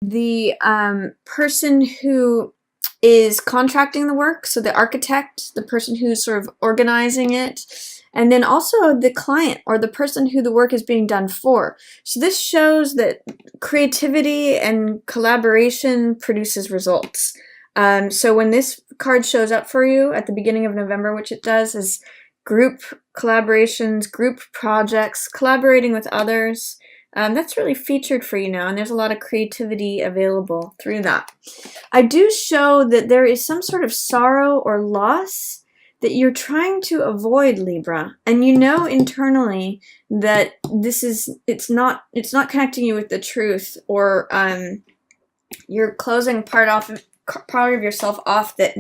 the person who is contracting the work, so the architect, the person who's sort of organizing it, and then also the client or the person who the work is being done for. So this shows that creativity and collaboration produces results. So when this card shows up for you at the beginning of November, which it does, is group collaborations, group projects, collaborating with others. That's really featured for you now, and there's a lot of creativity available through that. I do show that there is some sort of sorrow or loss that you're trying to avoid, Libra, and you know internally that it's not connecting you with the truth, or you're closing part of yourself off that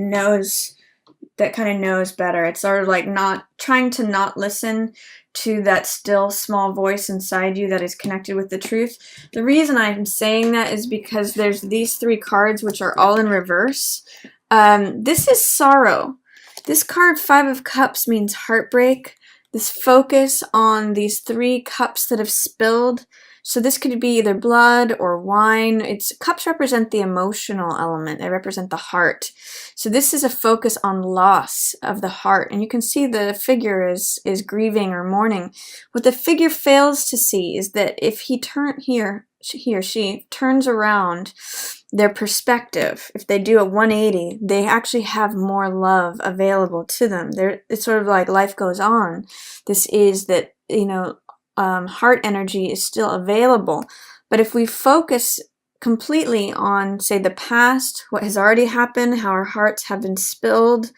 kind of knows better. It's sort of like not trying to not listen to that still small voice inside you that is connected with the truth. The reason I'm saying that is because there's these three cards which are all in reverse. This is sorrow. This card, Five of Cups, means heartbreak. This focus on these three cups that have spilled. So this could be either blood or wine. Cups represent the emotional element. They represent the heart. So this is a focus on loss of the heart. And you can see the figure is grieving or mourning. What the figure fails to see is that if he or she turns around their perspective, if they do a 180, they actually have more love available to them. It's sort of like life goes on. This is that, heart energy is still available. But if we focus completely on, say, the past, what has already happened, how our hearts have been spilled,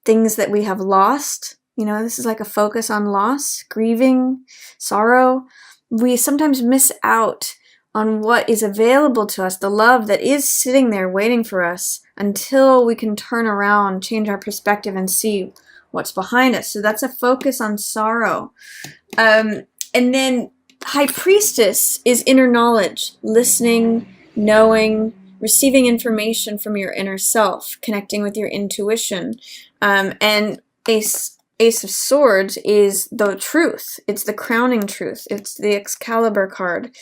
things that we have lost, this is like a focus on loss, grieving, sorrow, we sometimes miss out on what is available to us, the love that is sitting there waiting for us until we can turn around, change our perspective, and see what's behind us. So that's a focus on sorrow. And then High Priestess is inner knowledge, listening, knowing, receiving information from your inner self, connecting with your intuition. And Ace of Swords is the truth. It's the crowning truth. It's the Excalibur card.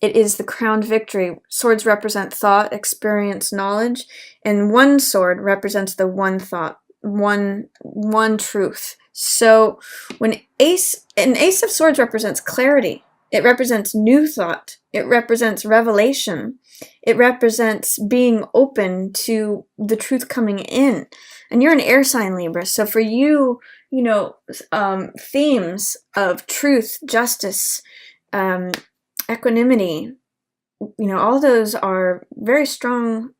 It is the crowned victory. Swords represent thought, experience, knowledge, and one sword represents the one thought, one truth. So when an Ace of Swords represents clarity, it represents new thought, it represents revelation, it represents being open to the truth coming in. And you're an air sign, Libra, so for you, themes of truth, justice, equanimity, all those are very strong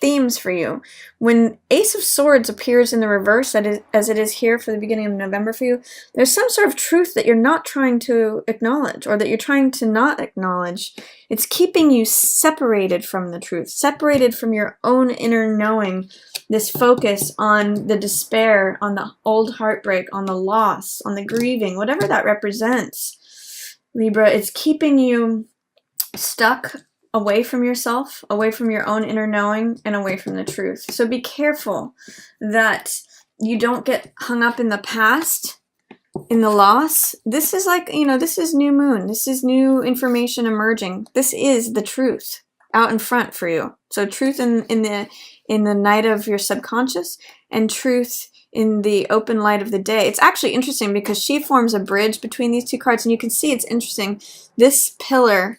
themes for you. When Ace of Swords appears in the reverse, as it is here for the beginning of November for you, there's some sort of truth that you're not trying to acknowledge, or that you're trying to not acknowledge. It's keeping you separated from the truth, separated from your own inner knowing, this focus on the despair, on the old heartbreak, on the loss, on the grieving, whatever that represents. Libra, it's keeping you stuck away from yourself, away from your own inner knowing, and away from the truth. So be careful that you don't get hung up in the past, in the loss. This is like, this is new moon. This is new information emerging. This is the truth out in front for you. So truth in the night of your subconscious, and truth in the open light of the day. It's actually interesting because she forms a bridge between these two cards, and you can see it's interesting. This pillar,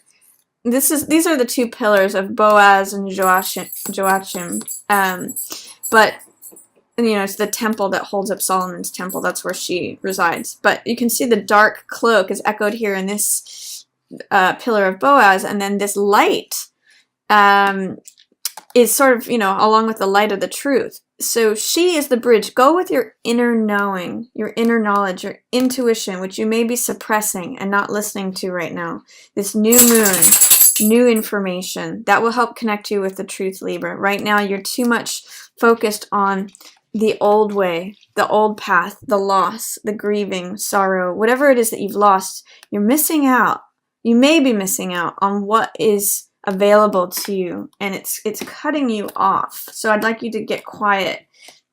these are the two pillars of Boaz and Joachim. But it's the temple that holds up Solomon's temple. That's where she resides. But you can see the dark cloak is echoed here in this pillar of Boaz, and then this light is sort of, along with the light of the truth. So she is the bridge. Go with your inner knowing, your inner knowledge, your intuition, which you may be suppressing and not listening to right now. This new moon, new information, that will help connect you with the truth, Libra. Right now, you're too much focused on the old way, the old path, the loss, the grieving, sorrow, whatever it is that you've lost. You're missing out. You may be missing out on what is available to you, and it's cutting you off. So I'd like you to get quiet,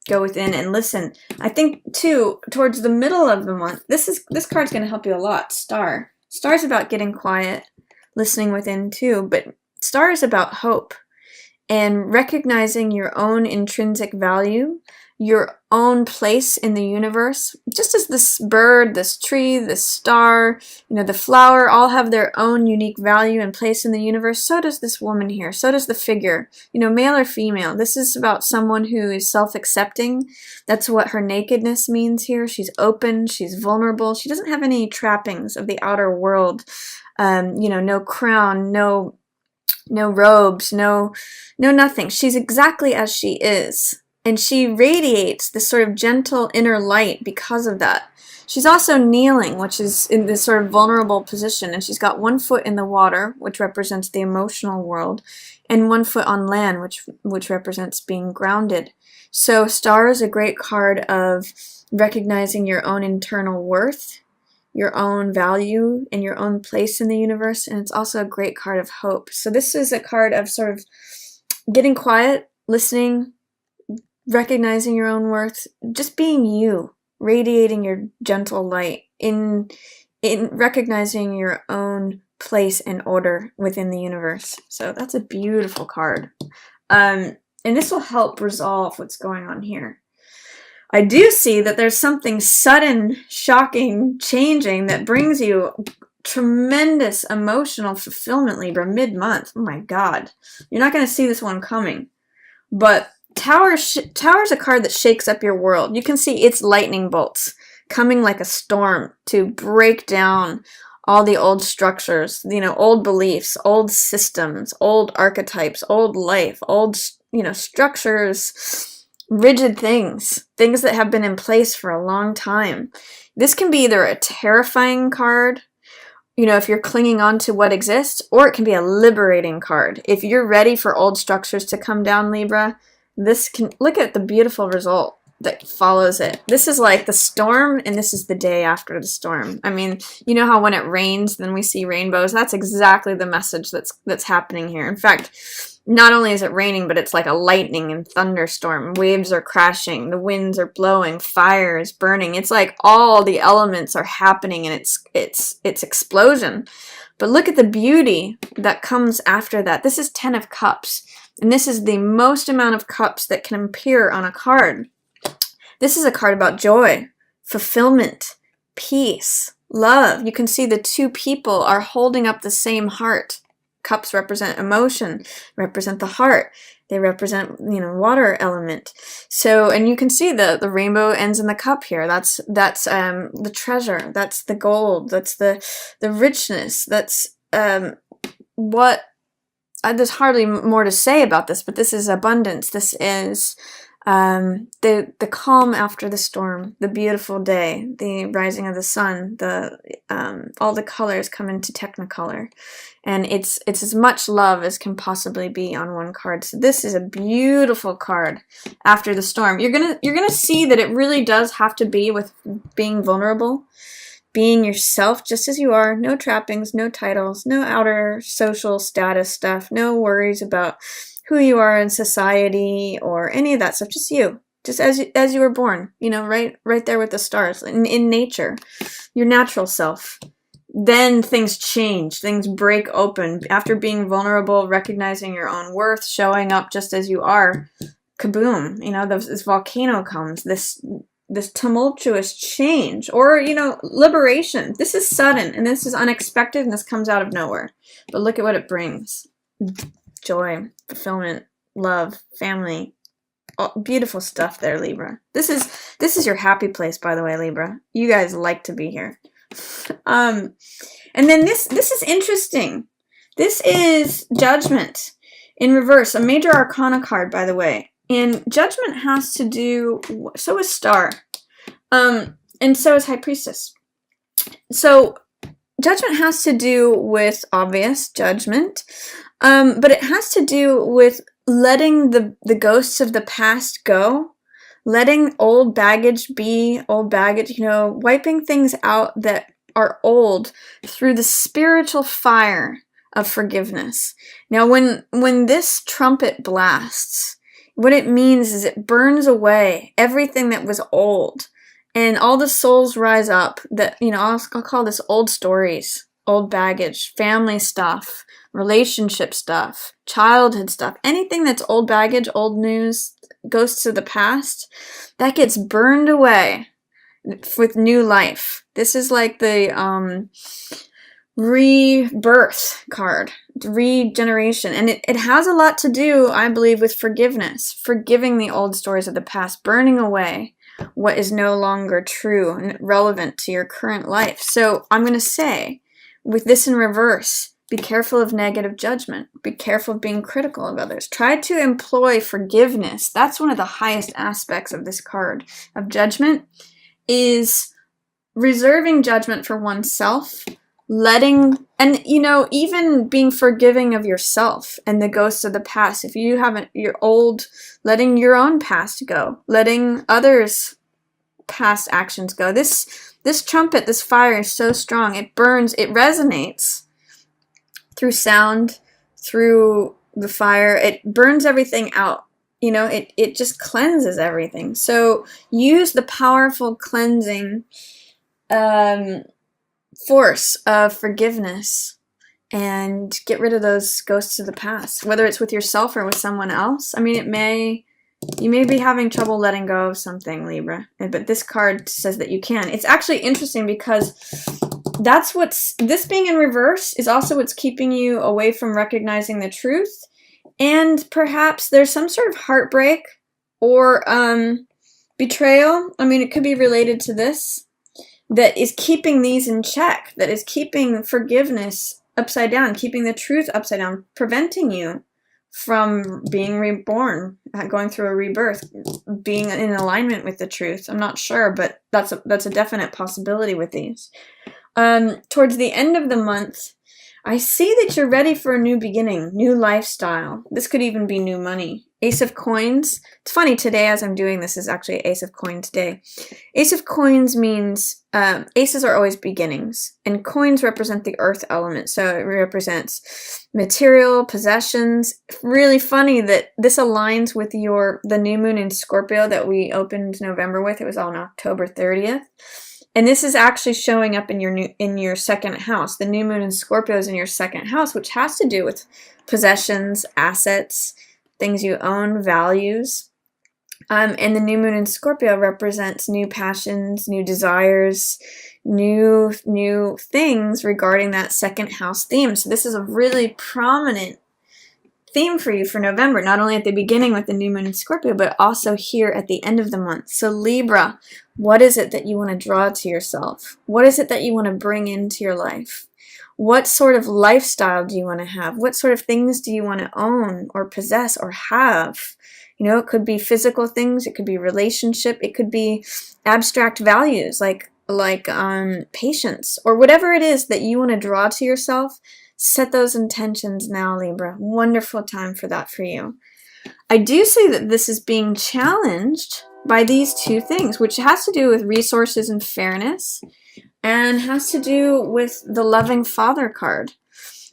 go within and listen. I think too, towards the middle of the month, this card's going to help you a lot. Star's about getting quiet, listening within too, but star is about hope and recognizing your own intrinsic value, your own place in the universe. Just as this bird, this tree, this star, the flower all have their own unique value and place in the universe, so does this woman here. So does the figure, male or female. This is about someone who is self-accepting. That's what her nakedness means here. She's open, she's vulnerable. She doesn't have any trappings of the outer world. No crown, no robes, no nothing. She's exactly as she is. And she radiates this sort of gentle inner light because of that. She's also kneeling, which is in this sort of vulnerable position. And she's got one foot in the water, which represents the emotional world, and one foot on land, which represents being grounded. So Star is a great card of recognizing your own internal worth, your own value, and your own place in the universe. And it's also a great card of hope. So this is a card of sort of getting quiet, listening, recognizing your own worth, just being you, radiating your gentle light, in recognizing your own place and order within the universe. So that's a beautiful card. And this will help resolve what's going on here. I do see that there's something sudden, shocking, changing that brings you tremendous emotional fulfillment, Libra, mid-month. Oh my God. You're not going to see this one coming. But Tower's a card that shakes up your world. You can see its lightning bolts coming like a storm to break down all the old structures, old beliefs, old systems, old archetypes, old life, old, structures, rigid things that have been in place for a long time. This can be either a terrifying card, if you're clinging on to what exists, or it can be a liberating card. If you're ready for old structures to come down, Libra, this can, look at the beautiful result that follows it. This is like the storm, and this is the day after the storm. I mean, you know how when it rains, then we see rainbows? That's exactly the message that's happening here. In fact, not only is it raining, but it's like a lightning and thunderstorm. Waves are crashing, the winds are blowing, fire is burning. It's like all the elements are happening, and it's explosion. But look at the beauty that comes after that. This is 10 of Cups. And this is the most amount of cups that can appear on a card. This is a card about joy, fulfillment, peace, love. You can see the two people are holding up the same heart. Cups represent emotion, represent the heart. They represent, water element. So, and you can see the rainbow ends in the cup here. That's the treasure. That's the gold. That's the richness. That's what. There's hardly more to say about this, but this is abundance. This is the calm after the storm, the beautiful day, the rising of the sun. All the colors come into Technicolor, and it's as much love as can possibly be on one card. So this is a beautiful card after the storm. You're gonna see that it really does have to be with being vulnerable. Being yourself just as you are, no trappings, no titles, no outer social status stuff, no worries about who you are in society or any of that stuff, just you. Just as you were born, right there with the stars, in nature, your natural self. Then things change, things break open. After being vulnerable, recognizing your own worth, showing up just as you are, kaboom, this volcano comes, this tumultuous change, or, liberation. This is sudden, and this is unexpected, and this comes out of nowhere. But look at what it brings. Joy, fulfillment, love, family. Oh, beautiful stuff there, Libra. This is your happy place, by the way, Libra. You guys like to be here. And then this is interesting. This is Judgment in reverse, a major arcana card, by the way. And Judgment has to do, so is Star, and so is High Priestess. So Judgment has to do with obvious judgment, but it has to do with letting the ghosts of the past go, letting old baggage be old baggage, wiping things out that are old through the spiritual fire of forgiveness. Now, when this trumpet blasts, what it means is it burns away everything that was old, and all the souls rise up that, I'll call this old stories. old baggage, family stuff, relationship stuff, childhood stuff, anything that's old baggage, old news, ghosts of the past, that gets burned away with new life. This is like the rebirth card, regeneration. And it has a lot to do, I believe, with forgiveness, forgiving the old stories of the past, burning away what is no longer true and relevant to your current life. So I'm going to say, with this in reverse, be careful of negative judgment. Be careful of being critical of others. Try to employ forgiveness. That's one of the highest aspects of this card of judgment, is reserving judgment for oneself, letting, and even being forgiving of yourself and the ghosts of the past. If you haven't, you're old, letting your own past go, letting others' past actions go. This trumpet, this fire is so strong. It burns, it resonates through sound, through the fire. It burns everything out. It just cleanses everything. So use the powerful cleansing force of forgiveness and get rid of those ghosts of the past, whether it's with yourself or with someone else. I mean, you may be having trouble letting go of something, Libra, but this card says that you can. It's actually interesting because this being in reverse is also what's keeping you away from recognizing the truth. And perhaps there's some sort of heartbreak or betrayal. I mean, it could be related to this, that is keeping these in check, that is keeping forgiveness upside down, keeping the truth upside down, preventing you from being reborn, going through a rebirth, being in alignment with the truth. I'm not sure, but that's a definite possibility with these. Towards the end of the month, I see that you're ready for a new beginning, new lifestyle. This could even be new money. Ace of Coins. It's funny, today as I'm doing this is actually Ace of Coins day. Ace of Coins means, aces are always beginnings, and coins represent the earth element, so it represents material, possessions. Really funny that this aligns with the new moon in Scorpio that we opened November with. It was on October 30th. And this is actually showing up in your second house. The new moon in Scorpio is in your second house, which has to do with possessions, assets, things you own, values. And the new moon in Scorpio represents new passions, new desires, new things regarding that second house theme. So this is a really prominent theme for you for November, not only at the beginning with the new moon in Scorpio, but also here at the end of the month. So Libra, what is it that you want to draw to yourself? What is it that you want to bring into your life? What sort of lifestyle do you want to have? What sort of things do you want to own or possess or have? It could be physical things, it could be relationship, it could be abstract values like patience, or whatever it is that you want to draw to yourself. Set those intentions now, Libra. Wonderful time for that for you. I do say that this is being challenged by these two things, which has to do with resources and fairness, and has to do with the loving father card.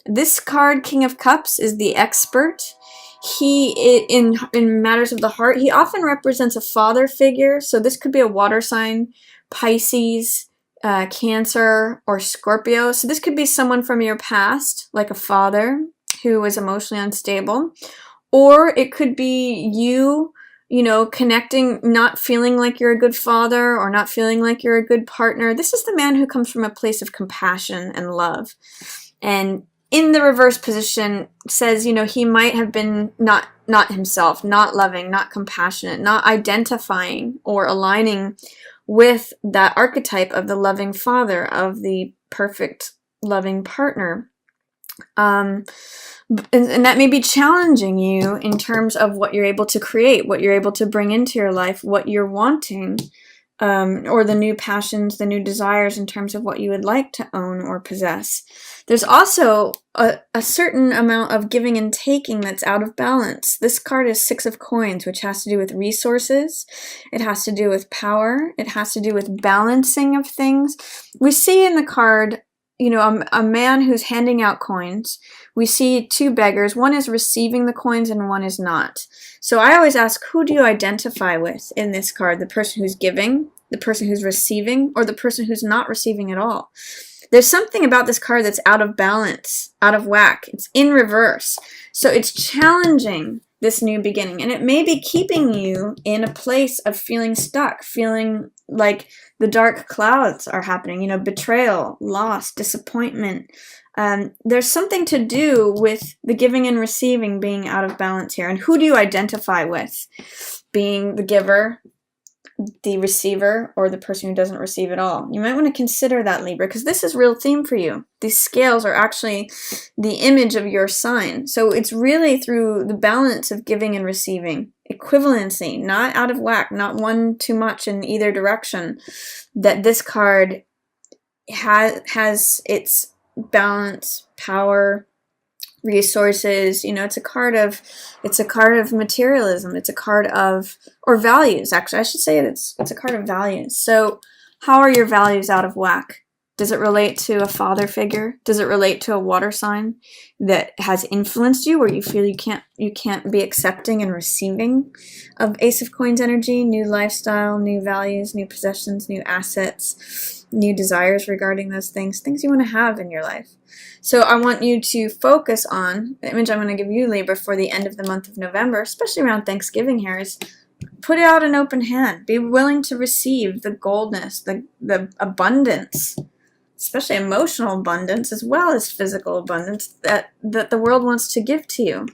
This card, King of Cups, is the expert. In matters of the heart, he often represents a father figure. So this could be a water sign, Pisces, Cancer, or Scorpio. So this could be someone from your past, like a father who was emotionally unstable, or it could be you connecting, not feeling like you're a good father or not feeling like you're a good partner. This is the man who comes from a place of compassion and love. And in the reverse position says, he might have been not himself, not loving, not compassionate, not identifying or aligning with that archetype of the loving father, of the perfect loving partner. And that may be challenging you in terms of what you're able to create, what you're able to bring into your life, what you're wanting, or the new passions, the new desires in terms of what you would like to own or possess. There's also a certain amount of giving and taking that's out of balance. This card is Six of Coins, which has to do with resources. It has to do with power. It has to do with balancing of things. We see in the card, a man who's handing out coins. We see two beggars. One is receiving the coins and one is not. So I always ask, who do you identify with in this card? The person who's giving, the person who's receiving, or the person who's not receiving at all? There's something about this card that's out of balance, out of whack. It's in reverse. So it's challenging this new beginning, and it may be keeping you in a place of feeling stuck, feeling like the dark clouds are happening, you know, betrayal, loss, disappointment. There's something to do with the giving and receiving being out of balance here. And who do you identify with? Being the giver, the receiver, or the person who doesn't receive at all? You might want to consider that, Libra, because this is real theme for you. These scales are actually the image of your sign. So it's really through the balance of giving and receiving, equivalency, not out of whack, not one too much in either direction, that this card has its balance, power, resources. You know, it's a card of materialism. It's a card of, or values, actually. I should say it's a card of values. So how are your values out of whack? Does it relate to a father figure? Does it relate to a water sign that has influenced you, where you feel you can't be accepting and receiving of Ace of Coins energy, new lifestyle, new values, new possessions, new assets, new desires regarding those things you want to have in your life? So I want you to focus on the image I'm going to give you, Libra, for the end of the month of November, especially around Thanksgiving here, is put out an open hand. Be willing to receive the goldness, the abundance, especially emotional abundance as well as physical abundance that the world wants to give to you.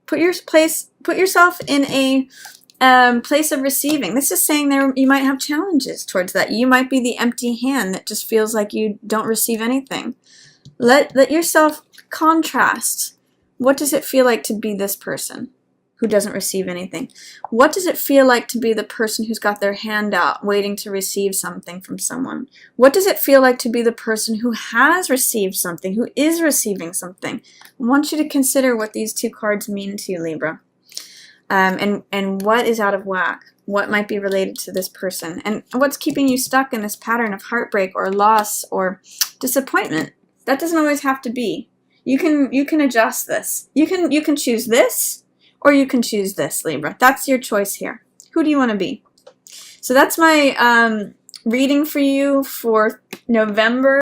Put yourself in a place of receiving. This is saying you might have challenges towards that. You might be the empty hand that just feels like you don't receive anything. Let yourself contrast. What does it feel like to be this person who doesn't receive anything? What does it feel like to be the person who's got their hand out waiting to receive something from someone? What does it feel like to be the person who has received something, who is receiving something? I want you to consider what these two cards mean to you, Libra. And what is out of whack? What might be related to this person? And what's keeping you stuck in this pattern of heartbreak or loss or disappointment? That doesn't always have to be. You can adjust this. You can choose this, or you can choose this, Libra. That's your choice here. Who do you want to be? So that's my reading for you for November.